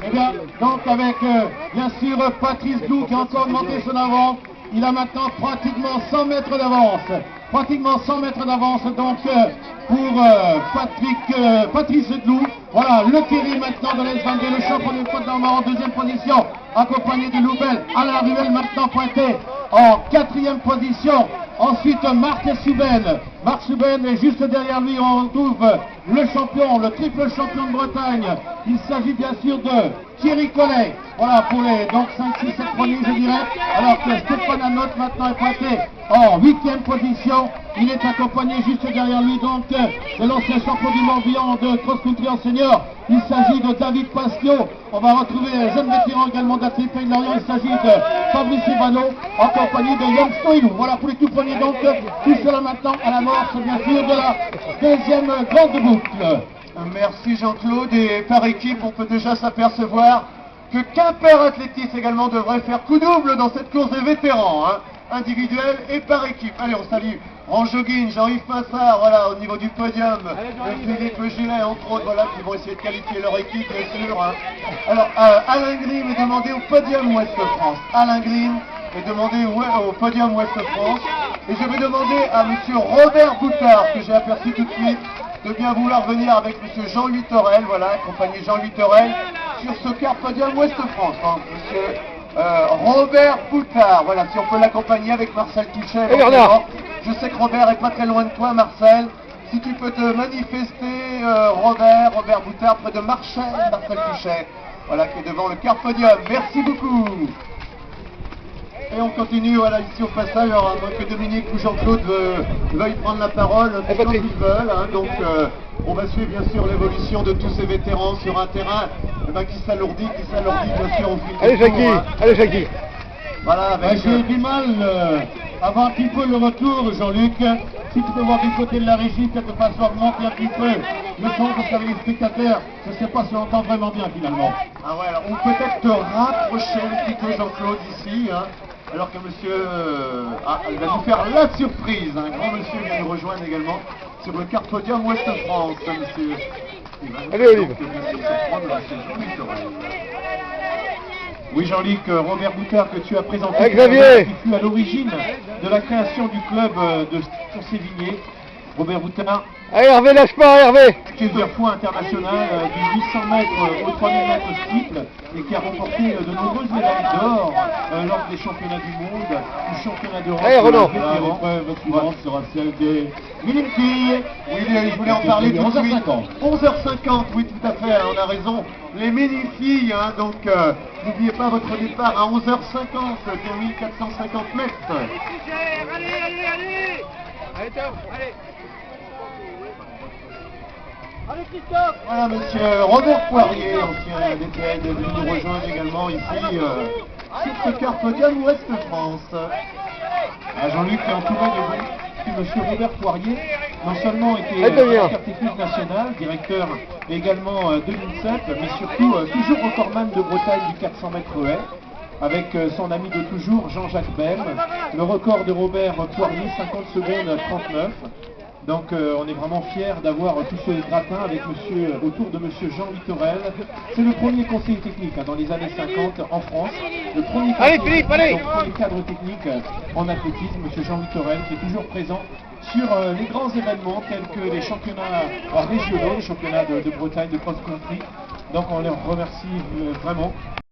Eh bien, donc avec bien sûr Patrice Glou qui a encore augmenté son avance. Il a maintenant pratiquement 100 mètres d'avance. Pratiquement 100 mètres d'avance donc pour Patrice Glou. Voilà, le Thierry maintenant de l'S22, le champion du Côte d'Armor en deuxième position, accompagné de Loubel. Alain Ruel maintenant pointé en quatrième position. Ensuite, Marc Souben. Marc Souben est juste derrière lui. On trouve le champion, le triple champion de Bretagne. Il s'agit bien sûr de Thierry Collet. Voilà pour les donc 5, 6, 7 premiers, je dirais. Alors que Stéphane Anotte maintenant est pointé en huitième position. Il est accompagné juste derrière lui donc de l'ancien champion du Morbihan de cross-country en senior. Il s'agit de David Pasquio. On va retrouver un jeune vétéran également d'Athlète Pays de Lorient. Il s'agit de Fabrice Ivano en compagnie de Yann Stoilou. Voilà pour les tout premiers donc. Tout cela maintenant à l'amorce bien sûr de la deuxième grande boucle. Merci Jean-Claude, et par équipe on peut déjà s'apercevoir que Quimper Athlétisme également devrait faire coup double dans cette course des vétérans, hein, individuelle et par équipe. Allez, on salue en jogging Jean-Yves Passard, voilà, au niveau du podium, Philippe Gillet entre autres, voilà, qui vont essayer de qualifier leur équipe bien sûr. Hein. Alors Alain Grimm est demandé au podium Ouest France. Alain Grimm est demandé au podium Ouest France. Et je vais demander à monsieur Robert Boutard, que j'ai aperçu tout de suite, de bien vouloir venir avec monsieur Jean-Louis Torel, voilà, accompagné Jean-Louis Torel, sur ce quart podium Ouest France. Hein, monsieur Robert Boutard, voilà, si on peut l'accompagner avec Marcel Touchet. Je sais que Robert est pas très loin de toi, Marcel. Si tu peux te manifester, Robert Boutard, près de Marcel Touchet, voilà, qui est devant le quart podium. Merci beaucoup. Et on continue, voilà, ici au passage, alors, à moins que Dominique ou Jean-Claude veuillent prendre la parole, quand ils veulent, hein, donc on va suivre bien sûr l'évolution de tous ces vétérans sur un terrain qui s'alourdit bien sûr au fil Allez des Jackie, tours, hein. allez Jackie. Voilà, avec, J'ai du mal avant un petit peu le retour, Jean-Luc. Si tu peux voir du côté de la régie, peut-être pas se augmenter un petit peu le son, parce qu'avec les spectateurs, je ne sais pas si on entend vraiment bien finalement. Ah ouais, alors on peut peut-être te rapprocher un petit peu Jean-Claude ici, hein, alors que monsieur il va nous faire la surprise, un grand monsieur vient nous rejoindre également sur le quart podium Ouest France, monsieur. Allez Olive. Oui Jean-Luc, Robert Boutard que tu as présenté, Avec Xavier, qui fut à l'origine de la création du club de Sévigné. Robert Boutard, allez Hervé, lâche pas Hervé. plusieurs fois international du 800 mètres au 3000 mètres steeple et qui a remporté de nombreuses médailles d'or lors des championnats du monde, du championnat d'Europe. Allez Renaud. L'épreuve suivante sera celle des minimes filles. Oui, je voulais en parler tout de suite. 11h50. 11h50, oui tout à fait, on a raison. Les mini-filles, hein, donc n'oubliez pas votre départ à 11h50 sur 1450 mètres. Allez Christophe. Voilà monsieur Robert Poirier, ancien DTN, est venu nous rejoindre également ici sur ce quart podium Ouest France. Jean-Luc est entouré de monsieur Robert Poirier, non seulement était directeur technique national, directeur également de l'INSEP, mais surtout toujours recordman de Bretagne du 400 mètres haies, avec son ami de toujours Jean-Jacques Bem. Le record de Robert Poirier, 50 secondes 39. Donc on est vraiment fiers d'avoir tout ce gratin avec autour de monsieur Jean-Louis Torel. C'est le premier conseiller technique dans les années 50 en France. Le premier cadre technique en athlétisme, monsieur Jean-Louis Torel, qui est toujours présent sur les grands événements tels que les championnats régionaux, les championnats de Bretagne de cross-country. Donc on les remercie vraiment